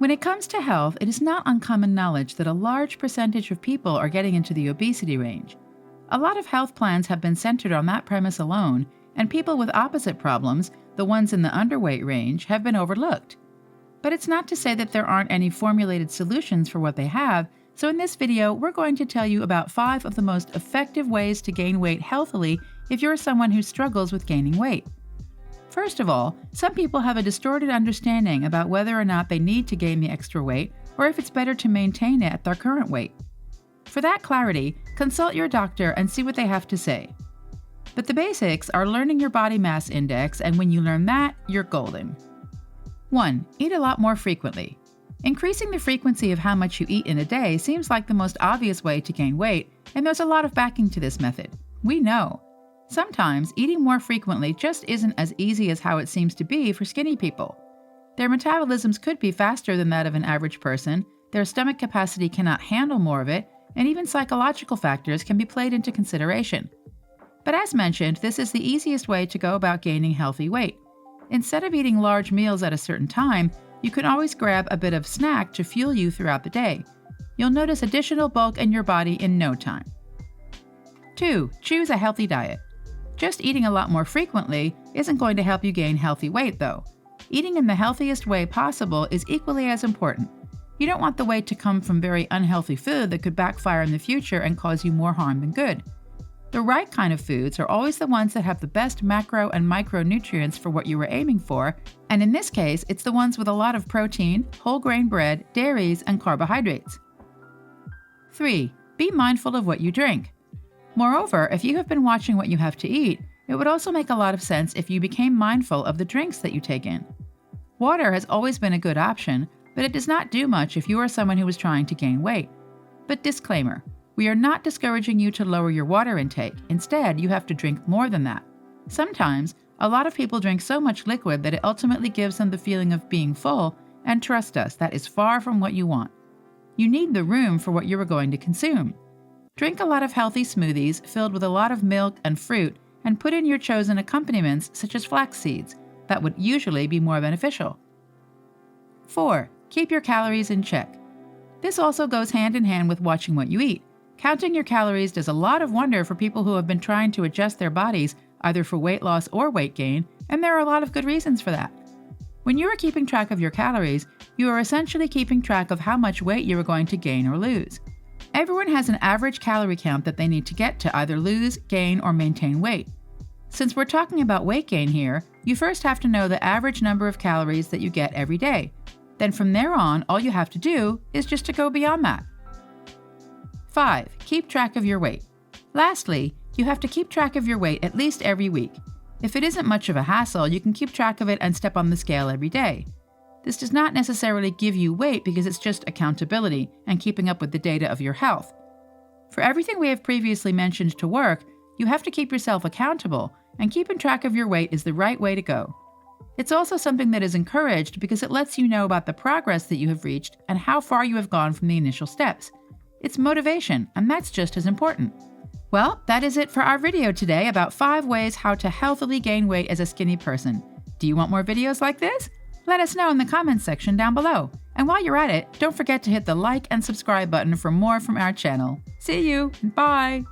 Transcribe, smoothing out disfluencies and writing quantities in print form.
When it comes to health, it is not uncommon knowledge that a large percentage of people are getting into the obesity range. A lot of health plans have been centered on that premise alone, and people with opposite problems, the ones in the underweight range, have been overlooked. But it's not to say that there aren't any formulated solutions for what they have, so in this video, we're going to tell you about 5 of the most effective ways to gain weight healthily if you're someone who struggles with gaining weight. First of all, some people have a distorted understanding about whether or not they need to gain the extra weight or if it's better to maintain it at their current weight. For that clarity, consult your doctor and see what they have to say. But the basics are learning your body mass index, and when you learn that, you're golden. 1. Eat a lot more frequently. Increasing the frequency of how much you eat in a day seems like the most obvious way to gain weight, and there's a lot of backing to this method. We know. Sometimes, eating more frequently just isn't as easy as how it seems to be for skinny people. Their metabolisms could be faster than that of an average person, their stomach capacity cannot handle more of it, and even psychological factors can be played into consideration. But as mentioned, this is the easiest way to go about gaining healthy weight. Instead of eating large meals at a certain time, you can always grab a bit of snack to fuel you throughout the day. You'll notice additional bulk in your body in no time. 2. Choose a healthy diet. Just eating a lot more frequently isn't going to help you gain healthy weight, though. Eating in the healthiest way possible is equally as important. You don't want the weight to come from very unhealthy food that could backfire in the future and cause you more harm than good. The right kind of foods are always the ones that have the best macro and micronutrients for what you were aiming for, and in this case, it's the ones with a lot of protein, whole grain bread, dairies, and carbohydrates. 3. Be mindful of what you drink. Moreover, if you have been watching what you have to eat, it would also make a lot of sense if you became mindful of the drinks that you take in. Water has always been a good option, but it does not do much if you are someone who is trying to gain weight. But disclaimer, we are not discouraging you to lower your water intake. Instead, you have to drink more than that. Sometimes, a lot of people drink so much liquid that it ultimately gives them the feeling of being full, and trust us, that is far from what you want. You need the room for what you are going to consume. Drink a lot of healthy smoothies filled with a lot of milk and fruit, and put in your chosen accompaniments such as flax seeds. That would usually be more beneficial. 4. Keep your calories in check. This also goes hand in hand with watching what you eat. Counting your calories does a lot of wonder for people who have been trying to adjust their bodies either for weight loss or weight gain, and there are a lot of good reasons for that. When you are keeping track of your calories, you are essentially keeping track of how much weight you are going to gain or lose. Everyone has an average calorie count that they need to get to either lose, gain, or maintain weight. Since we're talking about weight gain here, you first have to know the average number of calories that you get every day. Then from there on, all you have to do is just to go beyond that. 5. Keep track of your weight. Lastly, you have to keep track of your weight at least every week. If it isn't much of a hassle, you can keep track of it and step on the scale every day. This does not necessarily give you weight because it's just accountability and keeping up with the data of your health. For everything we have previously mentioned to work, you have to keep yourself accountable, and keeping track of your weight is the right way to go. It's also something that is encouraged because it lets you know about the progress that you have reached and how far you have gone from the initial steps. It's motivation, and that's just as important. Well, that is it for our video today about 5 ways how to healthily gain weight as a skinny person. Do you want more videos like this? Let us know in the comments section down below. And while you're at it, don't forget to hit the like and subscribe button for more from our channel. See you, and bye!